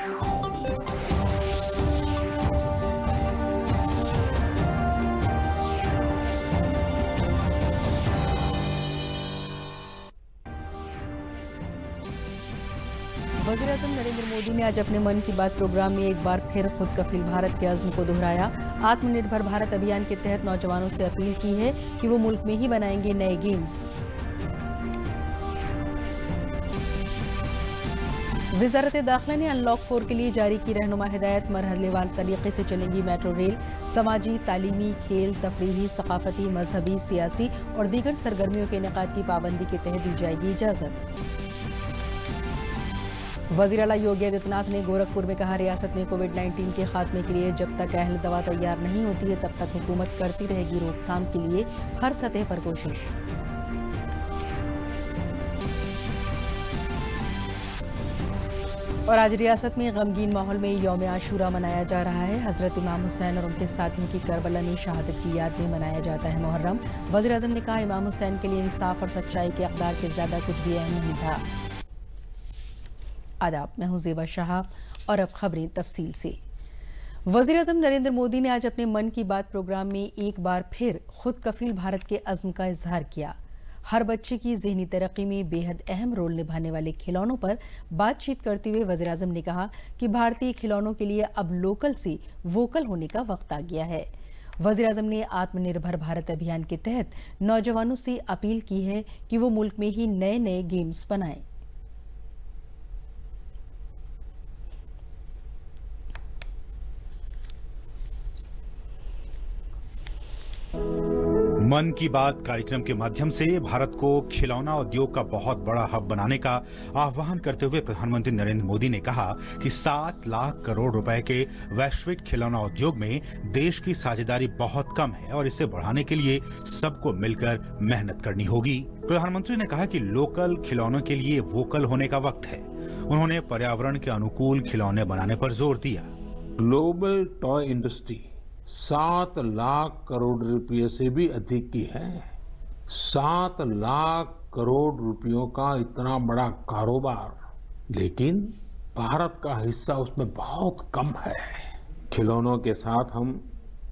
वज़ीर-ए-आज़म नरेंद्र मोदी ने आज अपने मन की बात प्रोग्राम में एक बार फिर खुद कफील भारत के अज़्म को दोहराया। आत्मनिर्भर भारत अभियान के तहत नौजवानों से अपील की है कि वो मुल्क में ही बनाएंगे नए गेम्स। वज़ारत दाखिला ने अनलॉक 4 के लिए जारी की रहनुमा हिदायत। मरहलेवार तरीके से चलेंगी मेट्रो रेल। समाजी, तालीमी, खेल, तफरीही, सकाफती, मजहबी, सियासी और दीगर सरगर्मियों के इनेकाद की पाबंदी के तहत दी जाएगी इजाज़त। वज़ीर आला योगी आदित्यनाथ ने गोरखपुर में कहा, रियासत में कोविड-19 के खात्मे के लिए जब तक अहल दवा तैयार नहीं होती है तब तक हुकूमत करती रहेगी रोकथाम के लिए हर सतह पर कोशिश। और आज रियासत में गमगीन माहौल में यौम आशूरा मनाया जा रहा है। हजरत इमाम हुसैन और उनके साथियों की करबला में शहादत की याद में मनाया जाता है मुहर्रम। वज़ीर आज़म ने कहा, इमाम हुसैन के लिए इंसाफ और सच्चाई के अक़दार के ज़्यादा कुछ भी अहम नहीं था। आदाब, मैं हूं ज़ेबा शाह और अब खबरें तफसील से। वज़ीर-ए-आज़म नरेंद्र मोदी ने आज अपने मन की बात प्रोग्राम में एक बार फिर खुद कफील भारत के अज़्म का इजहार किया। हर बच्चे की ज़हनी तरक्की में बेहद अहम रोल निभाने वाले खिलौनों पर बातचीत करते हुए वज़ीर-ए-आज़म ने कहा कि भारतीय खिलौनों के लिए अब लोकल से वोकल होने का वक्त आ गया है। वज़ीर-ए-आज़म ने आत्मनिर्भर भारत अभियान के तहत नौजवानों से अपील की है कि वो मुल्क में ही नए नए गेम्स बनाएं। मन की बात कार्यक्रम के माध्यम से भारत को खिलौना उद्योग का बहुत बड़ा हब बनाने का आह्वान करते हुए प्रधानमंत्री नरेंद्र मोदी ने कहा कि 7 लाख करोड़ रुपए के वैश्विक खिलौना उद्योग में देश की साझेदारी बहुत कम है और इसे बढ़ाने के लिए सबको मिलकर मेहनत करनी होगी। प्रधानमंत्री ने कहा कि लोकल खिलौनों के लिए वोकल होने का वक्त है। उन्होंने पर्यावरण के अनुकूल खिलौने बनाने पर जोर दिया। Global toy industry 7 lakh crore रुपए से भी अधिक की है। 7 लाख करोड़ रुपयों का इतना बड़ा कारोबार, लेकिन भारत का हिस्सा उसमें बहुत कम है। खिलौनों के साथ हम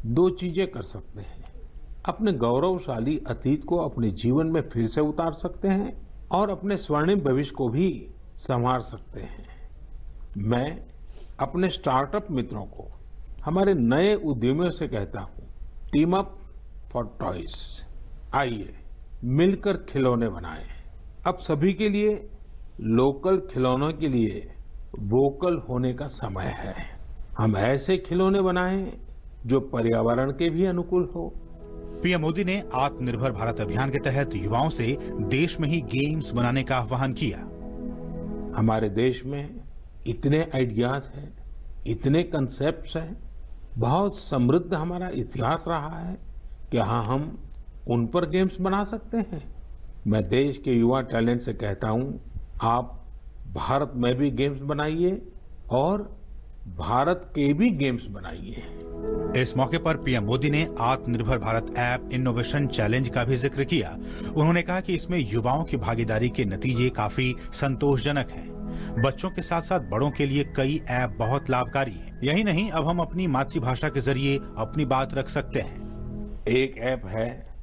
2 चीजें कर सकते हैं। अपने गौरवशाली अतीत को अपने जीवन में फिर से उतार सकते हैं और अपने स्वर्णिम भविष्य को भी संवार सकते हैं। मैं अपने स्टार्टअप मित्रों को, हमारे नए उद्यमियों से कहता हूं, टीम अप फॉर टॉयज। आइए मिलकर खिलौने बनाएं। अब सभी के लिए लोकल खिलौनों के लिए वोकल होने का समय है। हम ऐसे खिलौने बनाएं जो पर्यावरण के भी अनुकूल हो। पीएम मोदी ने आत्मनिर्भर भारत अभियान के तहत युवाओं से देश में ही गेम्स बनाने का आह्वान किया। हमारे देश में इतने आइडियाज हैं, इतने कंसेप्ट्स हैं, बहुत समृद्ध हमारा इतिहास रहा है। क्या हम उन पर गेम्स बना सकते हैं? मैं देश के युवा टैलेंट से कहता हूं, आप भारत में भी गेम्स बनाइए और भारत के भी गेम्स बनाइए। इस मौके पर पीएम मोदी ने आत्मनिर्भर भारत ऐप इनोवेशन चैलेंज का भी जिक्र किया। उन्होंने कहा कि इसमें युवाओं की भागीदारी के नतीजे काफी संतोषजनक हैं। बच्चों के साथ साथ बड़ों के लिए कई ऐप बहुत लाभकारी हैं। यही नहीं, अब हम अपनी मातृभाषा के जरिए अपनी बात रख सकते हैं। एक ऐप है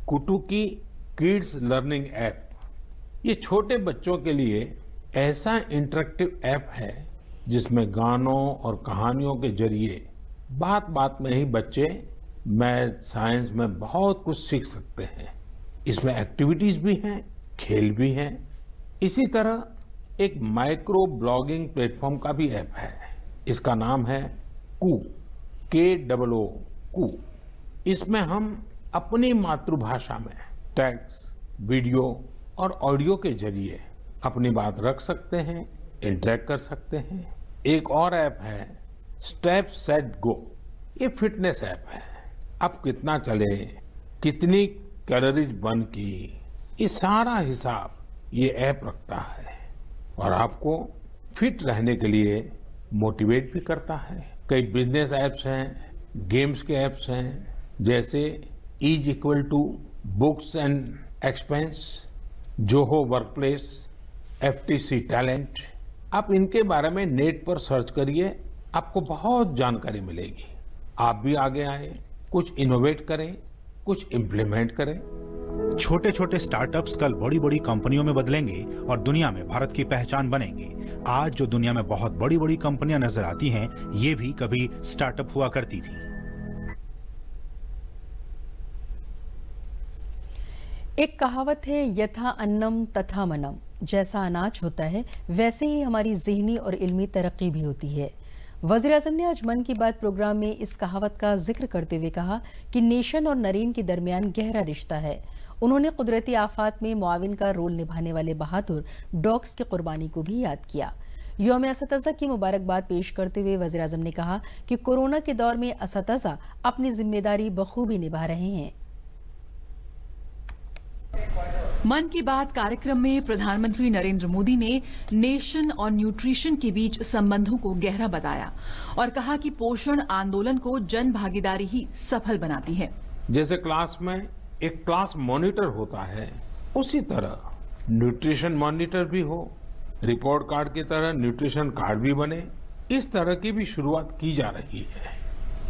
कुटुकी किड्स लर्निंग ऐप। ये छोटे बच्चों के लिए ऐसा इंटरेक्टिव ऐप है जिसमें गानों और कहानियों के जरिए बात बात में ही बच्चे मैथ, साइंस में बहुत कुछ सीख सकते हैं। इसमें एक्टिविटीज भी हैं, खेल भी हैं। इसी तरह एक माइक्रो ब्लॉगिंग प्लेटफॉर्म का भी ऐप है। इसका नाम है KOO। इसमें हम अपनी मातृभाषा में टेक्स्ट, वीडियो और ऑडियो के जरिए अपनी बात रख सकते हैं, इंटरेक्ट कर सकते हैं। एक और ऐप है स्टेप सेट गो। ये फिटनेस ऐप है। अब कितना चले, कितनी कैलोरीज बर्न की, ये सारा हिसाब ये ऐप रखता है और आपको फिट रहने के लिए मोटिवेट भी करता है। कई बिजनेस ऐप्स हैं, गेम्स के ऐप्स हैं, जैसे is equal to books and expense, Zoho workplace, FTC talent, आप इनके बारे में नेट पर सर्च करिए, आपको बहुत जानकारी मिलेगी। आप भी आगे आए, कुछ इनोवेट करें, कुछ इम्प्लीमेंट करें। छोटे छोटे स्टार्टअप्स कल बड़ी बड़ी कंपनियों में बदलेंगे और दुनिया में भारत की पहचान बनेंगे। आज जो दुनिया में बहुत बड़ी बड़ी कंपनियां नजर आती हैं, ये भी कभी स्टार्टअप हुआ करती थी। एक कहावत है, यथा अन्नम तथा मनम। जैसा अनाज होता है वैसे ही हमारी ज़हनी और इल्मी तरक्की भी होती है। वज़ीर-ए-आज़म ने आज मन की बात प्रोग्राम में इस कहावत का जिक्र करते हुए कहा कि नेशन और नरेन के दरमियान गहरा रिश्ता है। उन्होंने कुदरती आफात में मुआविन का रोल निभाने वाले बहादुर डॉग्स की कुर्बानी को भी याद किया। यौम असतज़ा की मुबारकबाद पेश करते हुए वज़ीर-ए-आज़म ने कहा कि कोरोना के दौर में असतज़ा अपनी जिम्मेदारी बखूबी निभा रहे हैं। मन की बात कार्यक्रम में प्रधानमंत्री नरेंद्र मोदी ने नेशन और न्यूट्रिशन के बीच संबंधों को गहरा बताया और कहा कि पोषण आंदोलन को जन भागीदारी ही सफल बनाती है। जैसे क्लास में एक क्लास मॉनिटर होता है, उसी तरह न्यूट्रिशन मॉनिटर भी हो, रिपोर्ट कार्ड की तरह न्यूट्रिशन कार्ड भी बने। इस तरह की भी शुरुआत की जा रही है।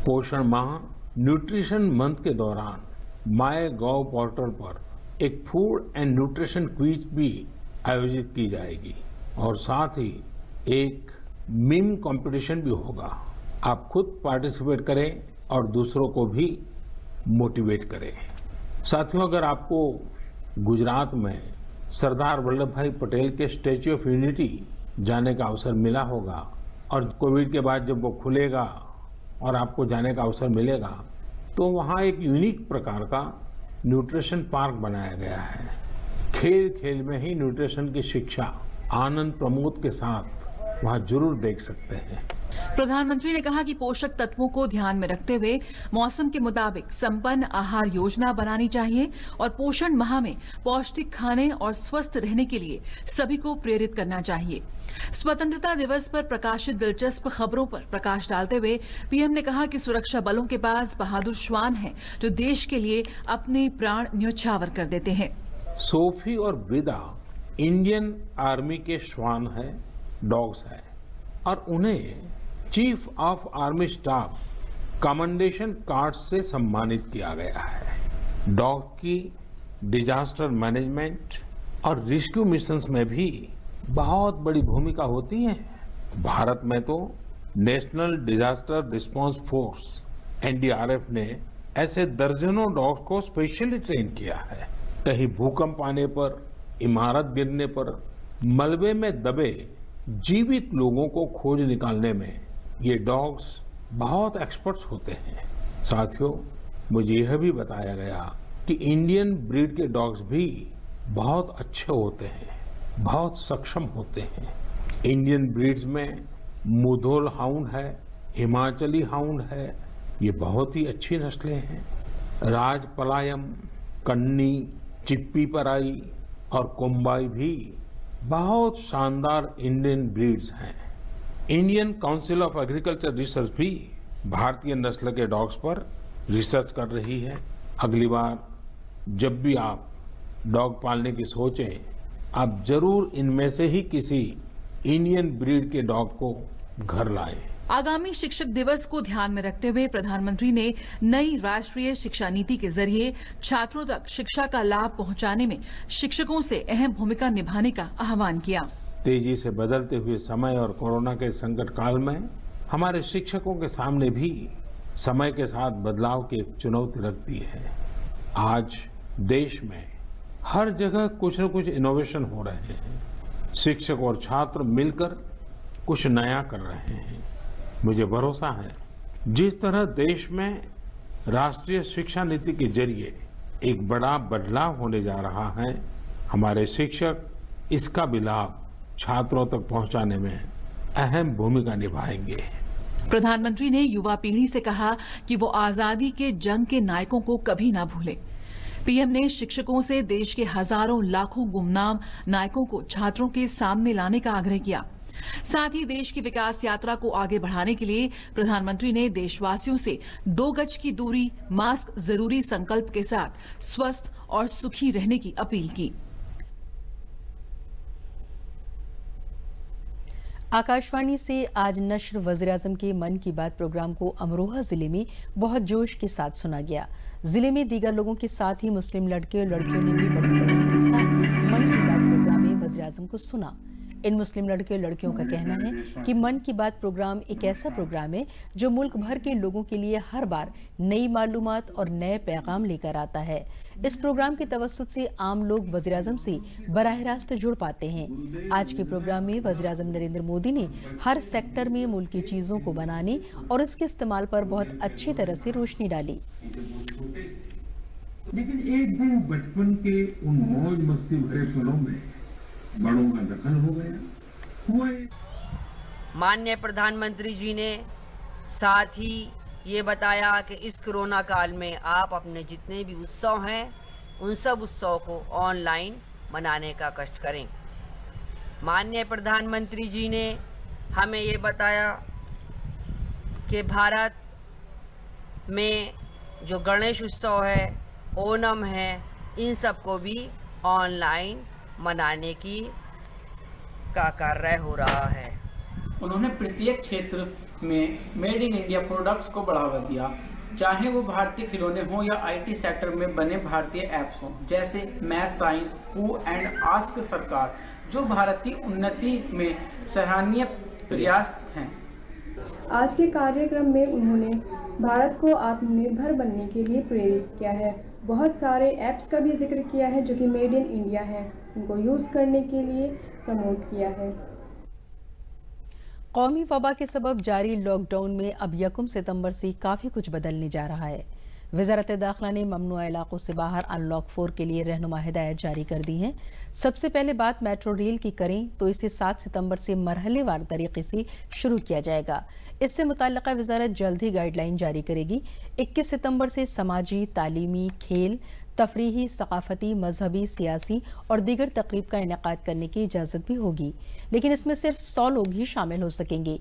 पोषण माह न्यूट्रिशन मंथ के दौरान माय गॉव पोर्टल पर एक फूड एंड न्यूट्रिशन क्विज भी आयोजित की जाएगी और साथ ही एक मीम कंपटीशन भी होगा। आप खुद पार्टिसिपेट करें और दूसरों को भी मोटिवेट करें। साथियों, अगर आपको गुजरात में सरदार वल्लभ भाई पटेल के स्टैच्यू ऑफ यूनिटी जाने का अवसर मिला होगा और कोविड के बाद जब वो खुलेगा और आपको जाने का अवसर मिलेगा, तो वहाँ एक यूनिक प्रकार का न्यूट्रिशन पार्क बनाया गया है। खेल खेल में ही न्यूट्रिशन की शिक्षा आनंद प्रमोद के साथ वहाँ जरूर देख सकते हैं। प्रधानमंत्री ने कहा कि पोषक तत्वों को ध्यान में रखते हुए मौसम के मुताबिक संपन्न आहार योजना बनानी चाहिए और पोषण माह में पौष्टिक खाने और स्वस्थ रहने के लिए सभी को प्रेरित करना चाहिए। स्वतंत्रता दिवस पर प्रकाशित दिलचस्प खबरों पर प्रकाश डालते हुए पीएम ने कहा कि सुरक्षा बलों के पास बहादुर श्वान हैं जो देश के लिए अपने प्राण न्यौछावर कर देते हैं। सोफी और विदा इंडियन आर्मी के श्वान है, डॉग्स है, और उन्हें chief of army staff commendation card से सम्मानित किया गया है। डॉग की डिजास्टर मैनेजमेंट और रेस्क्यू मिशंस में भी बहुत बड़ी भूमिका होती है। भारत में तो national disaster response force NDRF ने ऐसे दर्जनों डॉग्स को स्पेशली ट्रेन किया है। कहीं भूकंप आने पर, इमारत गिरने पर, मलबे में दबे जीवित लोगों को खोज निकालने में ये डॉग्स बहुत एक्सपर्ट्स होते हैं। साथियों, मुझे यह भी बताया गया कि इंडियन ब्रीड के डॉग्स भी बहुत अच्छे होते हैं, बहुत सक्षम होते हैं। इंडियन ब्रीड्स में मुधोल हाउंड है, हिमाचली हाउंड है, ये बहुत ही अच्छी नस्लें हैं। राजपलायम, कन्नी, चिप्पी पराई और कोम्बाई भी बहुत शानदार इंडियन ब्रीड्स हैं। Indian council of agriculture research भी भारतीय नस्ल के डॉग्स पर रिसर्च कर रही है। अगली बार जब भी आप डॉग पालने की सोचें, आप जरूर इनमें से ही किसी इंडियन ब्रीड के डॉग को घर लाएं। आगामी शिक्षक दिवस को ध्यान में रखते हुए प्रधानमंत्री ने नई राष्ट्रीय शिक्षा नीति के जरिए छात्रों तक शिक्षा का लाभ पहुंचाने में शिक्षकों से अहम भूमिका निभाने का आह्वान किया। तेजी से बदलते हुए समय और कोरोना के संकट काल में हमारे शिक्षकों के सामने भी समय के साथ बदलाव की एक चुनौती लगती है। आज देश में हर जगह कुछ न कुछ इनोवेशन हो रहे हैं। शिक्षक और छात्र मिलकर कुछ नया कर रहे हैं। मुझे भरोसा है जिस तरह देश में राष्ट्रीय शिक्षा नीति के जरिए एक बड़ा बदलाव होने जा रहा है, हमारे शिक्षक इसका भी लाभ छात्रों तक पहुंचाने में अहम भूमिका निभाएंगे। प्रधानमंत्री ने युवा पीढ़ी से कहा कि वो आजादी के जंग के नायकों को कभी ना भूले। पीएम ने शिक्षकों से देश के हजारों लाखों गुमनाम नायकों को छात्रों के सामने लाने का आग्रह किया। साथ ही देश की विकास यात्रा को आगे बढ़ाने के लिए प्रधानमंत्री ने देशवासियों से 2 गज की दूरी, मास्क जरूरी संकल्प के साथ स्वस्थ और सुखी रहने की अपील की। आकाशवाणी से आज नश्र वज़ीर-ए-आज़म के मन की बात प्रोग्राम को अमरोहा जिले में बहुत जोश के साथ सुना गया। जिले में दीगर लोगों के साथ ही मुस्लिम लड़के और लड़कियों ने भी बड़ी लगन के साथ मन की बात प्रोग्राम में वज़ीर-ए-आज़म को सुना। इन मुस्लिम लड़के और लड़कियों का कहना है कि मन की बात प्रोग्राम एक ऐसा प्रोग्राम है जो मुल्क भर के लोगों के लिए हर बार नई मालूमात और नए पैगाम लेकर आता है। इस प्रोग्राम के तवस्सुत से आम लोग वज़ीर-ए-आज़म से बराह रास्त जुड़ पाते हैं। आज के प्रोग्राम में वज़ीर-ए-आज़म नरेंद्र मोदी ने हर सेक्टर में मुल्क की चीजों को बनाने और इसके इस्तेमाल पर बहुत अच्छी तरह से रोशनी डाली। लेकिन एक दिन बचपन के उन मौज मस्ती भरे पलों में बड़ों का दखल हो गया। माननीय प्रधानमंत्री जी ने साथ ही ये बताया कि इस कोरोना काल में आप अपने जितने भी उत्सव हैं उन सब उत्सव को ऑनलाइन मनाने का कष्ट करें। माननीय प्रधानमंत्री जी ने हमें ये बताया कि भारत में जो गणेश उत्सव है, ओणम है, इन सब को भी ऑनलाइन मनाने की का कार्य हो रहा है। उन्होंने प्रत्येक क्षेत्र में मेड इन इंडिया प्रोडक्ट्स को बढ़ावा दिया, चाहे वो भारतीय खिलौने हों या आईटी सेक्टर में बने भारतीय ऐप्स हों, जैसे math science, who and ask सरकार, जो भारत की उन्नति में सराहनीय प्रयास हैं। आज के कार्यक्रम में उन्होंने भारत को आत्मनिर्भर बनने के लिए प्रेरित किया है। बहुत सारे ऐप्स का भी जिक्र किया है जो कि मेड इन इंडिया है, उनको यूज़ करने के लिए प्रमोट किया है। कौमी वबा के सबब जारी लॉकडाउन में अब 1 सितंबर से काफ़ी कुछ बदलने जा रहा है। वज़ारत दाखिला ने ममनुआ इलाकों से बाहर अनलॉक 4 के लिए रहनुमा हिदायत जारी कर दी हैं। सबसे पहले बात मेट्रो रेल की करें तो इसे 7 सितंबर से मरहलेवार तरीके से शुरू किया जाएगा। इससे मुताल्लिका वज़ारत जल्द ही गाइडलाइन जारी करेगी। 21 सितंबर से समाजी, तालीमी, खेल, तफरीही, सकाफती, मजहबी, सियासी और दीगर तकरीब का इनेकाद करने की इजाज़त भी होगी, लेकिन इसमें सिर्फ 100 लोग ही शामिल हो सकेंगे।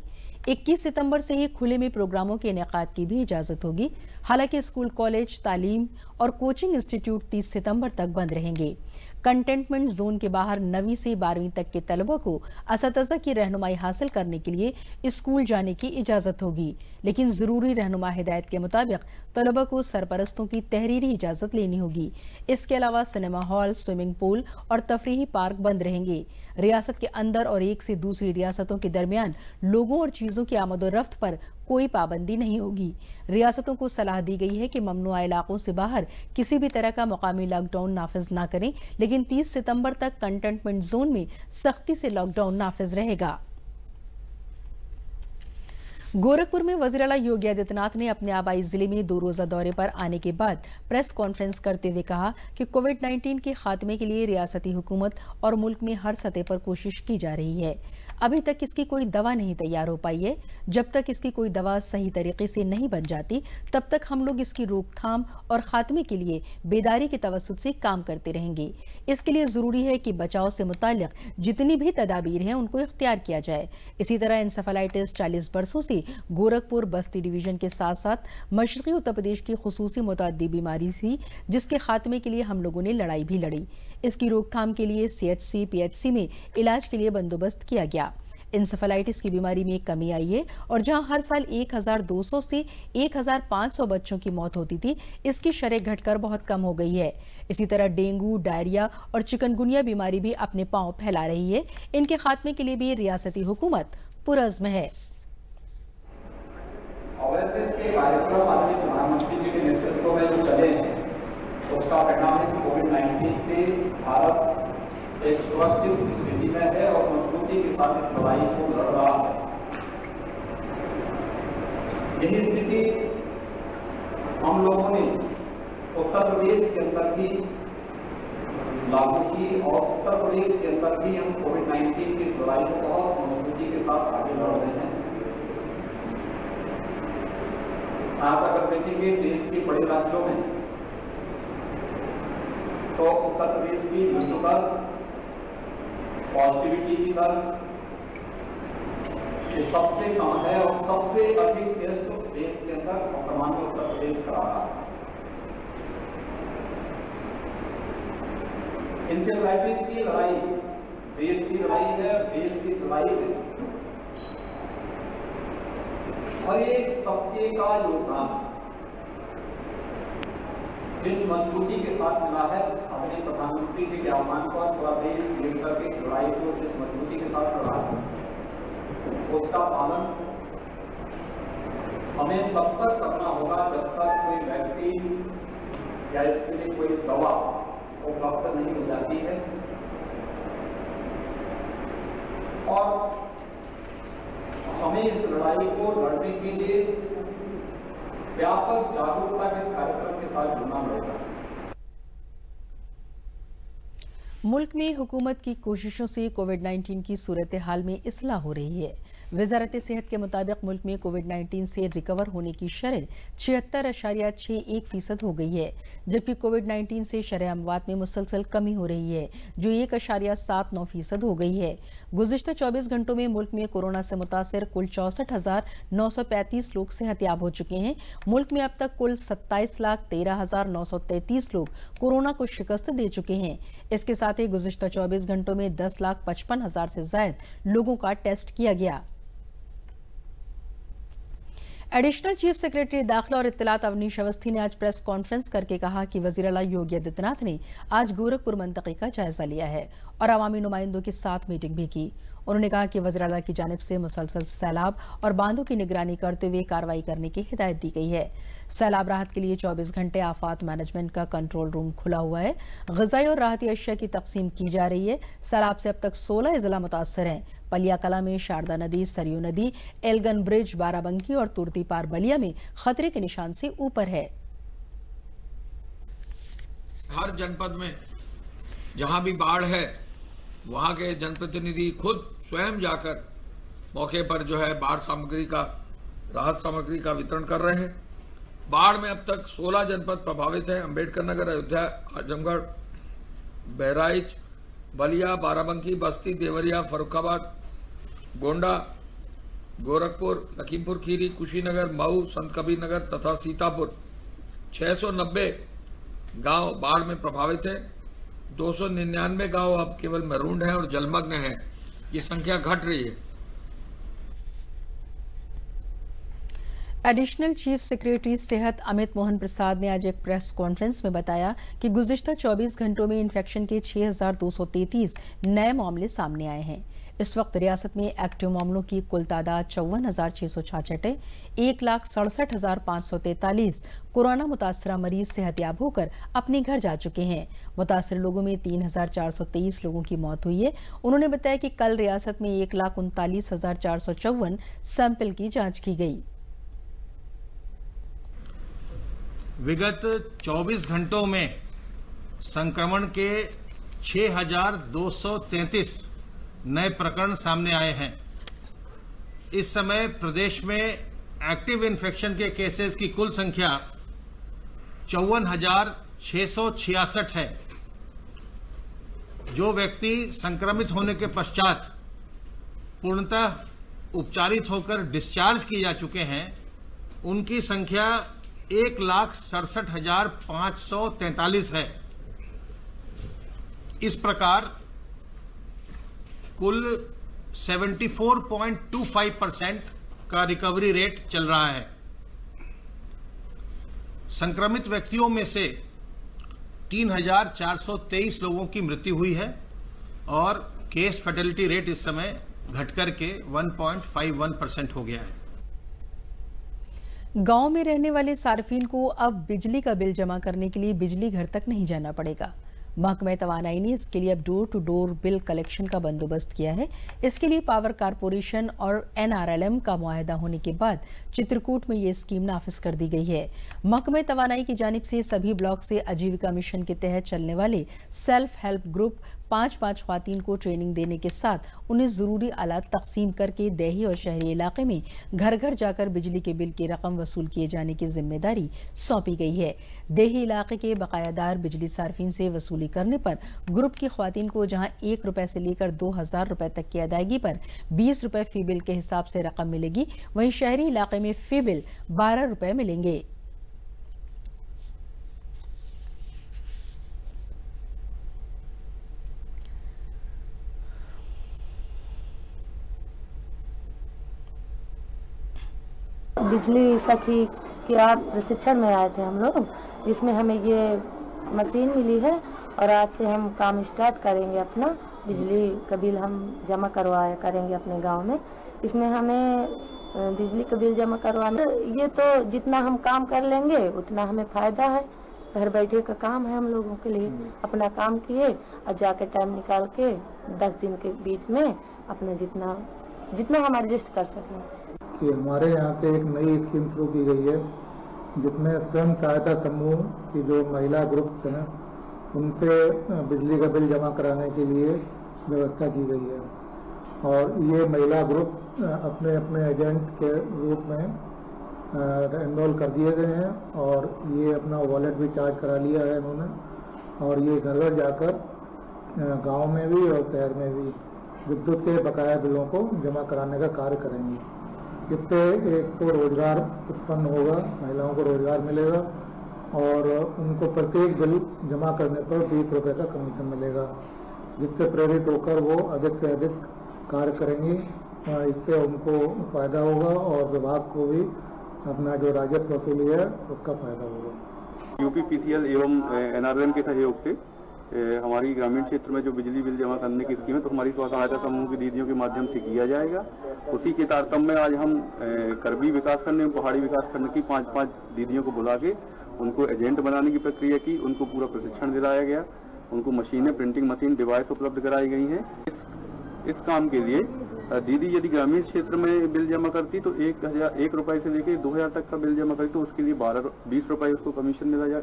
21 सितंबर से ही खुले में प्रोग्रामों के इनेकाद की भी इजाज़त होगी। हालांकि स्कूल, कॉलेज, तालीम और कोचिंग इंस्टीट्यूट 30 सितंबर तक बंद रहेंगे। कंटेनमेंट जोन के बाहर 9वीं से 12वीं तक के तलबा को असतज़ा की रहनुमाई हासिल करने के लिए स्कूल जाने की इजाज़त होगी, लेकिन ज़रूरी रहनुमा हिदायत के मुताबिक तलबा को सरपरस्तों की तहरीरी इजाज़त लेनी होगी। इसके अलावा सिनेमा हॉल, स्विमिंग पूल और तफरीही पार्क बंद रहेंगे। रियासत के अंदर और एक से दूसरी रियासतों के दरमियान लोगों और चीज़ों की आमदोरफ्त पर कोई पाबंदी नहीं होगी। रियासतों को सलाह दी गई है कि ममनुआ इलाकों से बाहर किसी भी तरह का मुकामी लॉकडाउन नाफिज ना करें, लेकिन 30 सितंबर तक कंटेनमेंट जोन में सख्ती से लॉकडाउन नाफिज रहेगा। गोरखपुर में वज़ीर आला योगी आदित्यनाथ ने अपने आबाई जिले में 2 रोजा दौरे पर आने के बाद प्रेस कॉन्फ्रेंस करते हुए कहा कि कोविड-19 के खात्मे के लिए रियासती हुकूमत और मुल्क में हर सतह पर कोशिश की जा रही है। अभी तक इसकी कोई दवा नहीं तैयार हो पाई है। जब तक इसकी कोई दवा सही तरीके से नहीं बन जाती, तब तक हम लोग इसकी रोकथाम और खात्मे के लिए बेदारी के तवस्सुत से काम करते रहेंगे। इसके लिए जरूरी है कि बचाव से मुताल्लिक जितनी भी तदाबीर हैं उनको इख्तियार किया जाए। इसी तरह एंसेफेलाइटिस 40 बरसों से गोरखपुर बस्ती डिवीजन के साथ साथ मशरकी उत्तर प्रदेश की खुसूसी मुतअद्दी बीमारी थी, जिसके खात्मे के लिए हम लोगों ने लड़ाई भी लड़ी। इसकी रोकथाम के लिए CHC, PHC में इलाज के लिए बंदोबस्त किया गया। इंसेफेलाइटिस की बीमारी में कमी आई है और जहां हर साल 1200 से 1500 बच्चों की मौत होती थी, इसकी शरह घटकर बहुत कम हो गई है। इसी तरह डेंगू, डायरिया और चिकनगुनिया बीमारी भी अपने पांव फैला रही है। इनके खात्मे के लिए भी रियासती हुकूमत पुरअज़्म है। अवेयरनेस के कार्यक्रम आदरणीय प्रधानमंत्री जी के नेतृत्व में जो चले हैं, उसका परिणाम है कि कोविड-19 से भारत एक सुरक्षित स्थिति में है और मजबूती के साथ इस लड़ाई को लड़ रहा है। यही स्थिति हम लोगों ने उत्तर प्रदेश के अंदर भी लागू की और उत्तर प्रदेश के अंदर भी हम कोविड-19 की इस लड़ाई को बहुत मजबूती के साथ आगे लड़ रहे हैं। आज अगर देखेंगे देश के बड़े राज्यों में तो उत्तर प्रदेश की मृत्यु दर, पॉजिटिविटी की दर ये सबसे कम है और सबसे अधिक टेस्ट देश के अंदर वर्तमान में उत्तर प्रदेश करा रहा है। इंसेफेलाइटिस की लड़ाई देश की लड़ाई है। देश की लड़ाई में हर एक तबके का योगदान जिस मजबूती के साथ मिला है, अपने प्रधानमंत्री जी के आह्वान पर पूरा देश मिलकर के इस लड़ाई को जिस मजबूती के साथ लड़ा है, उसका पालन हमें तब तक करना होगा जब तक कोई वैक्सीन या इसके लिए कोई दवा उपलब्ध नहीं हो जाती है। और हमें इस लड़ाई को लड़ने के लिए व्यापक जागरूकता के इस कार्यक्रम के साथ जुड़ना पड़ेगा। मुल्क में हुकूमत की कोशिशों से कोविड-19 की सूरत हाल में इस्लाह हो रही है। वजारत सेहत के मुताबिक मुल्क में कोविड-19 से रिकवर होने की शरह 76.61% हो गई है, जबकि कोविड-19 से शरह अमवात में मुसलसल कमी हो रही है, जो 1.79% हो गई है। गुज़िश्ता 24 घंटों में मुल्क में कोरोना से मुतासर कुल 64,935 लोग सेहतयाब हो चुके हैं। मुल्क में अब तक कुल 27,13,933 लोग कोरोना को शिकस्त दे चुके हैं। इसके साथ ही गुज़िश्ता 24 घंटों में 10,55,000 से ज्यादा लोगों का टेस्ट किया गया। एडिशनल चीफ सेक्रेटरी दाखिला और इत्तलात अवनीश अवस्थी ने आज प्रेस कॉन्फ्रेंस करके कहा कि वज़ीर आला योगी आदित्यनाथ ने आज गोरखपुर मंतक़े का जायजा लिया है और अवामी नुमाइंदों के साथ मीटिंग भी की। उन्होंने कहा कि वज़ीर आला की जानिब से मुसलसल सैलाब और बांधों की निगरानी करते हुए कार्रवाई करने की हिदायत दी गई है। सैलाब राहत के लिए 24 घंटे आफात मैनेजमेंट का कंट्रोल रूम खुला हुआ है। ग़िज़ाई और राहती अशिया की तकसीम की जा रही है। सैलाब से अब तक 16 जिला मुतासर हैं। पलिया कला में शारदा नदी, सरयू नदी, एलगन ब्रिज, बाराबंकी और तुर्तीपार बलिया में खतरे के निशान से ऊपर है। हर जनपद में जहां भी बाढ़ है, वहां के जनप्रतिनिधि खुद स्वयं जाकर मौके पर जो है बाढ़ सामग्री का, राहत सामग्री का वितरण कर रहे हैं। बाढ़ में अब तक 16 जनपद प्रभावित हैं। अम्बेडकर नगर, अयोध्या, आजमगढ़, बहराइच, बलिया, बाराबंकी, बस्ती, देवरिया, फर्रुखाबाद, गोंडा, गोरखपुर, लखीमपुर खीरी, कुशीनगर, मऊ, संत कबीर नगर तथा सीतापुर 690 गांव बाढ़ में प्रभावित हैं। 299 गांव अब केवल महरूम हैं और जलमग्न हैं। ये संख्या घट रही है। एडिशनल चीफ सेक्रेटरी सेहत अमित मोहन प्रसाद ने आज एक प्रेस कॉन्फ्रेंस में बताया कि गुज़िश्ता 24 घंटों में इन्फेक्शन के 6,233 नए मामले सामने आए हैं। इस वक्त रियासत में एक्टिव मामलों की कुल तादाद 54,666 है। 1,67,543 कोरोना मुतासरा मरीज सेहतयाब होकर अपने घर जा चुके हैं। मुतासर लोगों में 3,423 लोगों की मौत हुई है। उन्होंने बताया कि कल रियासत में 1,39,454 सैंपल की जांच की गई। विगत 24 घंटों में संक्रमण के 6,233 नए प्रकरण सामने आए हैं। इस समय प्रदेश में एक्टिव इन्फेक्शन के केसेस की कुल संख्या 54,666 है। जो व्यक्ति संक्रमित होने के पश्चात पूर्णतः उपचारित होकर डिस्चार्ज किए जा चुके हैं, उनकी संख्या 1,67,543 है। इस प्रकार कुल 74.25% का रिकवरी रेट चल रहा है। संक्रमित व्यक्तियों में से 3,423 लोगों की मृत्यु हुई है और केस फैटेलिटी रेट इस समय घटकर के 1.51% हो गया है। गांव में रहने वाले सार्फिन को अब बिजली का बिल जमा करने के लिए बिजली घर तक नहीं जाना पड़ेगा। महकमा तवानाई ने इसके लिए अब door to door bill collection का बंदोबस्त किया है। इसके लिए पावर कारपोरेशन और NRLM का मुआहदा होने के बाद चित्रकूट में ये स्कीम नाफिज कर दी गई है। महकमा तवानाई की जानिब से सभी ब्लॉक से आजीविका मिशन के तहत चलने वाले सेल्फ हेल्प ग्रुप 5-5 ख्वातीन को ट्रेनिंग देने के साथ उन्हें जरूरी आलात तकसीम करके देही और शहरी इलाके में घर घर जाकर बिजली के बिल की रकम वसूल किए जाने की जिम्मेदारी सौंपी गई है। देही इलाके के बकायादार बिजली सार्फिन से वसूली करने पर ग्रुप की ख्वातीन को जहां 1 रुपए से लेकर 2,000 रुपए तक की अदायगी पर 20 रुपए फी बिल के हिसाब से रकम मिलेगी, वहीं शहरी इलाके में फी बिल 12 रुपए मिलेंगे। बिजली सखी की आप प्रशिक्षण में आए थे हम लोग, जिसमें हमें ये मशीन मिली है और आज से हम काम स्टार्ट करेंगे अपना। बिजली का बिल हम जमा करवाया करेंगे अपने गांव में। इसमें हमें बिजली का बिल जमा करवाना, ये तो जितना हम काम कर लेंगे उतना हमें फायदा है। घर बैठे का काम है हम लोगों के लिए। अपना काम किए और जाके टाइम निकाल के 10 दिन के बीच में अपना जितना हम एडजस्ट कर सकें। कि हमारे यहाँ पे एक नई स्कीम शुरू की गई है, जिसमें स्वयं सहायता समूह की जो महिला ग्रुप हैं उन पे बिजली का बिल जमा कराने के लिए व्यवस्था की गई है। और ये महिला ग्रुप अपने अपने एजेंट के रूप में एनरोल कर दिए गए हैं और ये अपना वॉलेट भी चार्ज करा लिया है इन्होंने। और ये घर घर जाकर गांव में भी और शहर में भी विद्युत के बकाया बिलों को जमा कराने का कार्य करेंगे। इससे एक तो रोजगार उत्पन्न होगा, महिलाओं को रोजगार मिलेगा और उनको प्रत्येक बिल जमा करने पर 20 रुपये का कमीशन मिलेगा, जिससे प्रेरित होकर वो अधिक से अधिक कार्य करेंगी। इससे उनको फायदा होगा और विभाग को भी अपना जो राजस्व वसूली है उसका फायदा होगा। यूपीपीसीएल एवं एनआरएलएम के सहयोग से हमारी ग्रामीण क्षेत्र में जो बिजली बिल जमा करने की स्कीम है तो हमारी स्वसहायता समूह की दीदियों के माध्यम से किया जाएगा। उसी के तारतम्य में आज हम करबी विकास खंड एवं पहाड़ी विकास खंड की 5-5 दीदियों को बुला के उनको एजेंट बनाने की प्रक्रिया की, उनको पूरा प्रशिक्षण दिलाया गया, उनको मशीनें, प्रिंटिंग मशीन, डिवाइस उपलब्ध कराई गई हैं। इस काम के लिए दीदी यदि ग्रामीण क्षेत्र में बिल जमा करती तो 1 रुपये से लेकर 2000 तक का बिल जमा करती तो उसके लिए 20 रुपये उसको कमीशन मिला जाए।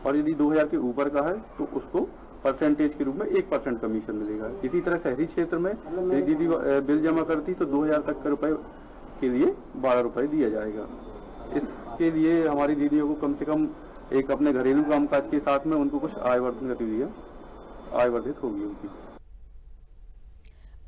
और यदि 2000 के ऊपर का है तो उसको परसेंटेज के रूप में 1% कमीशन मिलेगा। इसी तरह शहरी क्षेत्र में यदि दीदी बिल जमा करती तो 2000 तक के रुपए के लिए 12 रुपये दिया जाएगा। इसके लिए हमारी दीदियों को कम से कम एक अपने घरेलू कामकाज के साथ में उनको कुछ आयवर्धन गतिविधियाँ आयवर्धित होगी उनकी।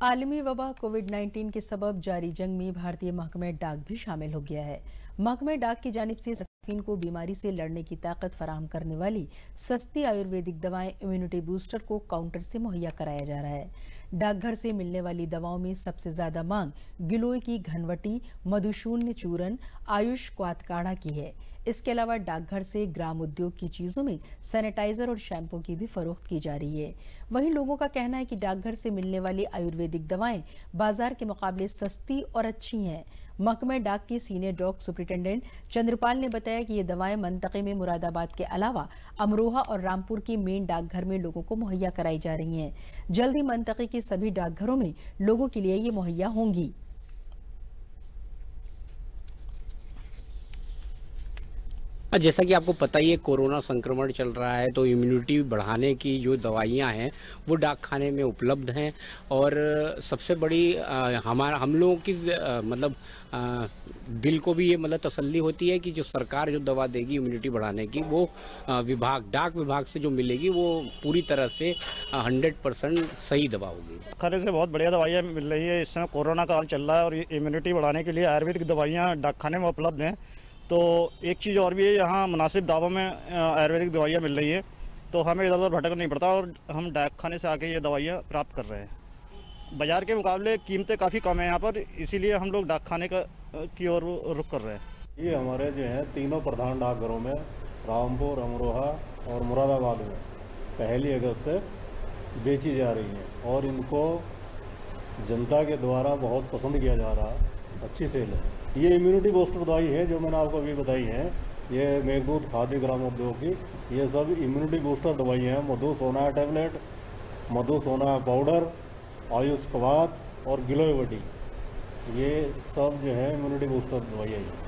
आलमी वबा कोविड-19 के सबब जारी जंग में भारतीय महकमे डाक भी शामिल हो गया है। महकमे डाक की जानिब से सार्फिन को बीमारी से लड़ने की ताकत फराहम करने वाली सस्ती आयुर्वेदिक दवाएं इम्यूनिटी बूस्टर को काउंटर से मुहैया कराया जा रहा है। डाकघर से मिलने वाली दवाओं में सबसे ज्यादा मांग गिलोय की घनवटी, मधुशून्य चूर्ण, आयुष क्वाथ काढ़ा की है। इसके अलावा डाकघर से ग्राम उद्योग की चीजों में सैनिटाइजर और शैम्पू की भी फरोख्त की जा रही है। वहीं लोगों का कहना है कि डाकघर से मिलने वाली आयुर्वेदिक दवाएं बाजार के मुकाबले सस्ती और अच्छी हैं। महकमे डाक के सीनियर डॉग सुपरिटेंडेंट चंद्रपाल ने बताया कि ये दवाएं मंतके में मुरादाबाद के अलावा अमरोहा और रामपुर की मेन डाकघर में लोगों को मुहैया कराई जा रही हैं। जल्द ही मंतके के सभी डाकघरों में लोगों के लिए ये मुहैया होंगी। जैसा कि आपको पता ही है, कोरोना संक्रमण चल रहा है तो इम्यूनिटी बढ़ाने की जो दवाइयां हैं वो डाक खाने में उपलब्ध हैं। और सबसे बड़ी हम लोगों की मतलब दिल को भी ये मतलब तसल्ली होती है कि जो सरकार जो दवा देगी इम्यूनिटी बढ़ाने की वो डाक विभाग से जो मिलेगी वो पूरी तरह से 100% सही दवा होगी। खाने से बहुत बढ़िया दवाइयाँ मिल रही है। इस समय कोरोना काल चल रहा है और इम्यूनिटी बढ़ाने के लिए आयुर्वेदिक दवाइयाँ डाक खाने में उपलब्ध हैं। तो एक चीज़ और भी है, यहाँ मुनासिब दामों में आयुर्वेदिक दवाइयाँ मिल रही है तो हमें इधर उधर भटकना नहीं पड़ता और हम डाक खाने से आके ये दवाइयाँ प्राप्त कर रहे हैं। बाज़ार के मुकाबले कीमतें काफ़ी कम है यहाँ पर, इसीलिए हम लोग डाक खाने की ओर रुख कर रहे हैं। ये हमारे जो है तीनों प्रधान डाकघरों में रामपुर, अमरोहा और मुरादाबाद में 1 अगस्त से बेची जा रही हैं और इनको जनता के द्वारा बहुत पसंद किया जा रहा है, अच्छी सेल है। ये इम्यूनिटी बूस्टर दवाई है जो मैंने आपको अभी बताई है, ये मेघदूत खाद्य ग्राम उद्योग की, ये सब इम्यूनिटी बूस्टर दवाइयाँ हैं। मधु सोना टैबलेट, मधु सोना पाउडर, आयुष क्वाथ और गिलोय वटी, ये सब जो है इम्यूनिटी बूस्टर दवाइयाँ हैं।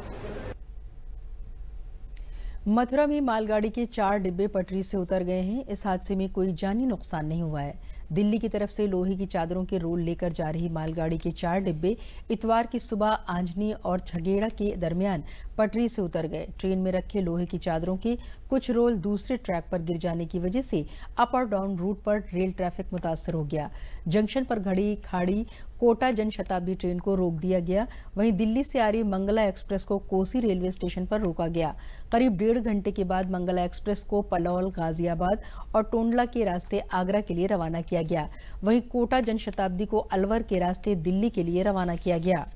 मथुरा में मालगाड़ी के 4 डिब्बे पटरी से उतर गए हैं। इस हादसे में कोई जानी नुकसान नहीं हुआ है। दिल्ली की तरफ से लोहे की चादरों के रोल लेकर जा रही मालगाड़ी के 4 डिब्बे इतवार की सुबह आंजनी और छगेड़ा के दरमियान पटरी से उतर गए। ट्रेन में रखे लोहे की चादरों के कुछ रोल दूसरे ट्रैक पर गिर जाने की वजह से अप और डाउन रूट पर रेल ट्रैफिक मुतासर हो गया। जंक्शन पर खाड़ी कोटा जनशताब्दी ट्रेन को रोक दिया गया। वहीं दिल्ली से आ रही मंगला एक्सप्रेस को कोसी रेलवे स्टेशन पर रोका गया। करीब 1.5 घंटे के बाद मंगला एक्सप्रेस को पलौल, गाजियाबाद और टोंडला के रास्ते आगरा के लिए रवाना किया गया। वहीं कोटा जनशताब्दी को अलवर के रास्ते दिल्ली के लिए रवाना किया गया।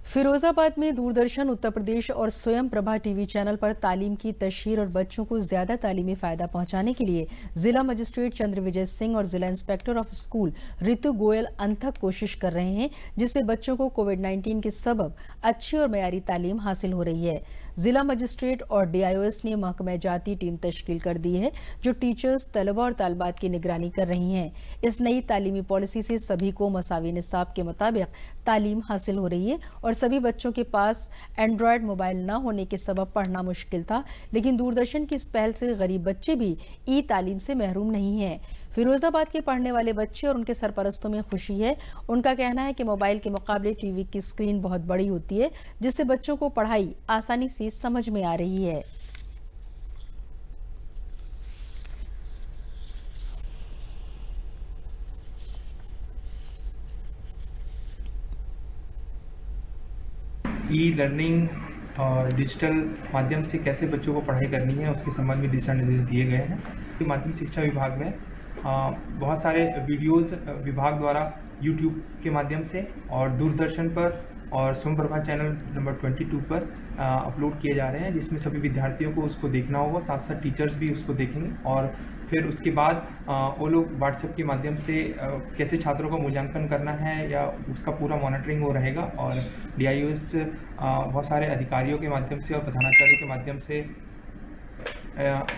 फिरोजाबाद में दूरदर्शन उत्तर प्रदेश और स्वयं प्रभा टीवी चैनल पर तालीम की तशहीर और बच्चों को ज्यादा तालीमी फायदा पहुंचाने के लिए जिला मजिस्ट्रेट चंद्र विजय सिंह और जिला इंस्पेक्टर ऑफ स्कूल ऋतु गोयल अनथक कोशिश कर रहे हैं, जिससे बच्चों को कोविड-19 के सबब अच्छी और मयारी तालीम हासिल हो रही है। जिला मजिस्ट्रेट और DIOS ने महकमा जाती टीम तश्कील कर दी है, जो टीचर्स, तलबा और तालिबात की निगरानी कर रही हैं। इस नई तालीमी पॉलिसी से सभी को मसावी निसाब के मुताबिक तालीम हासिल हो रही है और सभी बच्चों के पास एंड्रॉयड मोबाइल न होने के सबब पढ़ना मुश्किल था, लेकिन दूरदर्शन की इस पहल से गरीब बच्चे भी ई तालीम से महरूम नहीं हैं। फिरोजाबाद के पढ़ने वाले बच्चे और उनके सरपरस्तों में खुशी है। उनका कहना है कि मोबाइल के मुकाबले टीवी की स्क्रीन बहुत बड़ी होती है, जिससे बच्चों को पढ़ाई आसानी से समझ में आ रही है। ई लर्निंग और डिजिटल माध्यम से कैसे बच्चों को पढ़ाई करनी है, उसके संबंध में दिशा निर्देश दिए गए हैं। माध्यमिक शिक्षा विभाग में बहुत सारे वीडियोस विभाग द्वारा यूट्यूब के माध्यम से और दूरदर्शन पर और स्वयं प्रभा चैनल नंबर 22 पर अपलोड किए जा रहे हैं, जिसमें सभी विद्यार्थियों को उसको देखना होगा, साथ साथ टीचर्स भी उसको देखेंगे और फिर उसके बाद वो लोग व्हाट्सएप के माध्यम से कैसे छात्रों का मूल्यांकन करना है या उसका पूरा मॉनिटरिंग वो रहेगा। और DIOS बहुत सारे अधिकारियों के माध्यम से और प्रधानाचार्य के माध्यम से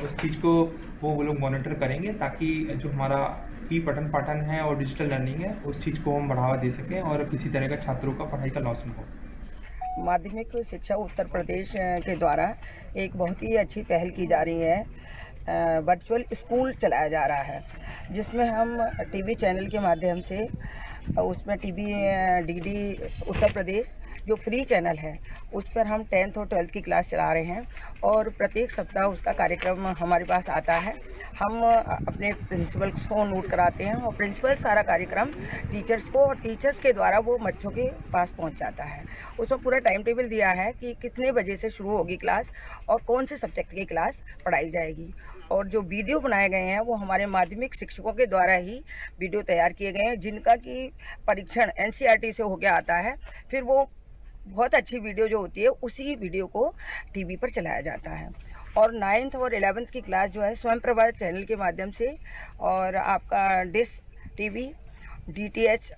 उस चीज़ को वो लोग मॉनिटर करेंगे, ताकि जो हमारा ई पठन पाठन है और डिजिटल लर्निंग है उस चीज़ को हम बढ़ावा दे सकें और किसी तरह का छात्रों का पढ़ाई का लॉस न हो। माध्यमिक शिक्षा उत्तर प्रदेश के द्वारा एक बहुत ही अच्छी पहल की जा रही है। वर्चुअल स्कूल चलाया जा रहा है, जिसमें हम टीवी चैनल के माध्यम से उसमें DD उत्तर प्रदेश जो फ्री चैनल है उस पर हम 10th और 12th की क्लास चला रहे हैं और प्रत्येक सप्ताह उसका कार्यक्रम हमारे पास आता है। हम अपने प्रिंसिपल को नोट कराते हैं और प्रिंसिपल सारा कार्यक्रम टीचर्स को और टीचर्स के द्वारा वो बच्चों के पास पहुंच जाता है। उसमें पूरा टाइम टेबल दिया है कि कितने बजे से शुरू होगी क्लास और कौन से सब्जेक्ट की क्लास पढ़ाई जाएगी। और जो वीडियो बनाए गए हैं वो हमारे माध्यमिक शिक्षकों के द्वारा ही वीडियो तैयार किए गए हैं, जिनका कि परीक्षण NCERT से होकर आता है। फिर वो बहुत अच्छी वीडियो जो होती है उसी वीडियो को टीवी पर चलाया जाता है। और 9th और 11th की क्लास जो है स्वयं प्रभा चैनल के माध्यम से और आपका डिश TV DTH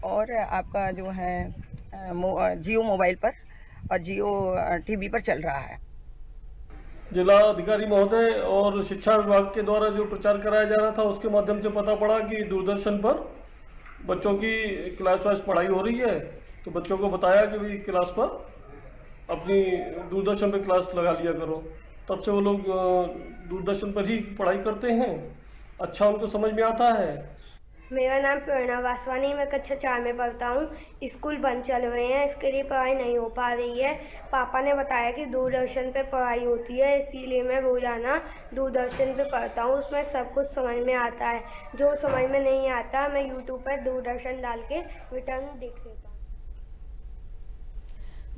और आपका जो है जियो मोबाइल पर और जियो TV पर चल रहा है। जिला अधिकारी महोदय और शिक्षा विभाग के द्वारा जो प्रचार कराया जा रहा था उसके माध्यम से पता पड़ा कि दूरदर्शन पर बच्चों की क्लास वाइज पढ़ाई हो रही है, तो बच्चों को बताया कि भाई क्लास पर अपनी दूरदर्शन पर क्लास लगा लिया करो। तब से वो लोग दूरदर्शन पर ही पढ़ाई करते हैं, अच्छा उनको समझ में आता है। मेरा नाम प्रेरणा वासवानी, मैं कक्षा 4 में पढ़ता हूँ। स्कूल बंद चल रहे हैं, इसके लिए पढ़ाई नहीं हो पा रही है। पापा ने बताया कि दूरदर्शन पे पढ़ाई होती है, इसीलिए मैं रोजाना दूरदर्शन पे पढ़ता हूँ। उसमें सब कुछ समझ में आता है, जो समझ में नहीं आता मैं यूट्यूब पर दूरदर्शन डाल के रिटर्न देख लेता हूँ।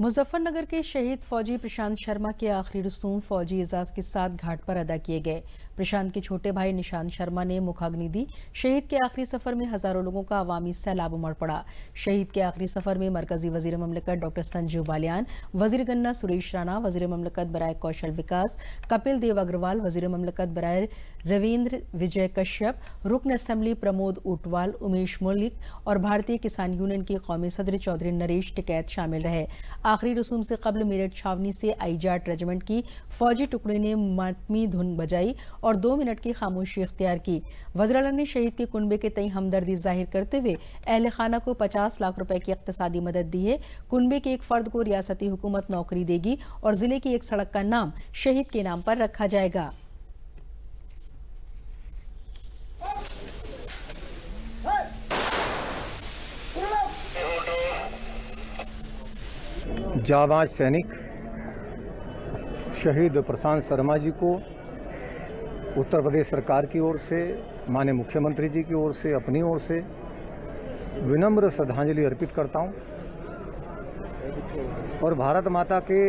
मुजफ्फरनगर के शहीद फौजी प्रशांत शर्मा के आखिरी रसूम फौजी एजाज के साथ घाट पर अदा किए गए। प्रशांत के छोटे भाई निशांत शर्मा ने मुखाग्नि दी। शहीद के आखिरी सफर में हजारों लोगों का अवामी सैलाब उमड़ पड़ा। शहीद के आखिरी सफर में मरकजी वजीर ममलकत डॉक्टर संजीव बालियान, वजीर गन्ना सुरेश राणा, वजीर ममलकत बराए कौशल विकास कपिल देव अग्रवाल, वजीर ममलकत बराए रविंद्र विजय कश्यप, रुकन असेंबली प्रमोद ऊटवाल, उमेश मलिक और भारतीय किसान यूनियन के कौमी सदर चौधरी नरेश टिकैत शामिल रहे। आखिरी रसूम से कबल मेरठ छावनी से आईजाट रेजिमेंट की फौजी टुकड़े ने मातमी धुन बजाई और 2 मिनट की खामोशी इख्तियार की। वज़ीर-ए-आला ने शहीद के कुनबे के तई हमदर्दी जाहिर करते हुए अहले खाना को 50 लाख रुपए की इक्तिसादी मदद दी है। कुनबे के एक फर्द को रियासती हुकूमत नौकरी देगी और जिले की एक सड़क का नाम शहीद के नाम पर रखा जाएगा। जाबाज सैनिक शहीद प्रशांत शर्मा जी को उत्तर प्रदेश सरकार की ओर से, माननीय मुख्यमंत्री जी की ओर से, अपनी ओर से विनम्र श्रद्धांजलि अर्पित करता हूं और भारत माता के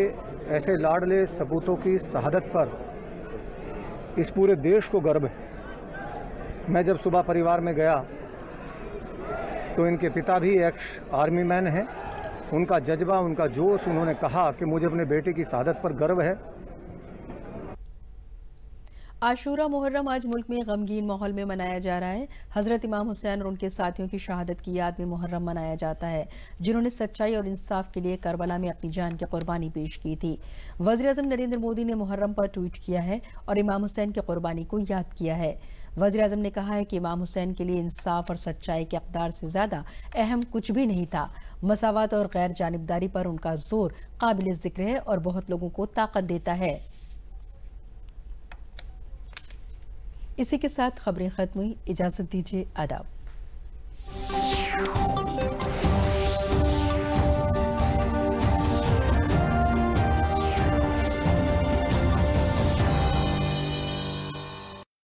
ऐसे लाडले सपूतों की शहादत पर इस पूरे देश को गर्व है। मैं जब सुबह परिवार में गया तो इनके पिता भी एक्स आर्मी मैन हैं उनका जज्बा, उनका जोश, उन्होंने कहा कि मुझे अपने बेटे की शहादत पर गर्व है। आशूरा मुहर्रम आज मुल्क में गमगीन माहौल में मनाया जा रहा है। हजरत इमाम हुसैन और उनके साथियों की शहादत की याद में मुहर्रम मनाया जाता है, जिन्होंने सच्चाई और इंसाफ के लिए करबला में अपनी जान की कुर्बानी पेश की थी। वज़ीर-ए-आज़म नरेंद्र मोदी ने मुहर्रम पर ट्वीट किया है और इमाम हुसैन की कुर्बानी को याद किया है। वज़ीर-ए-आज़म ने कहा है कि इमाम हुसैन के लिए इंसाफ और सच्चाई के अक़दार से ज़्यादा अहम कुछ भी नहीं था। मसावत और गैर जानिबदारी पर उनका जोर काबिल ज़िक्र है और बहुत लोगों को ताकत देता है। इसी के साथ खबरें खत्म हुई। इजाजत दीजिए। आदाब।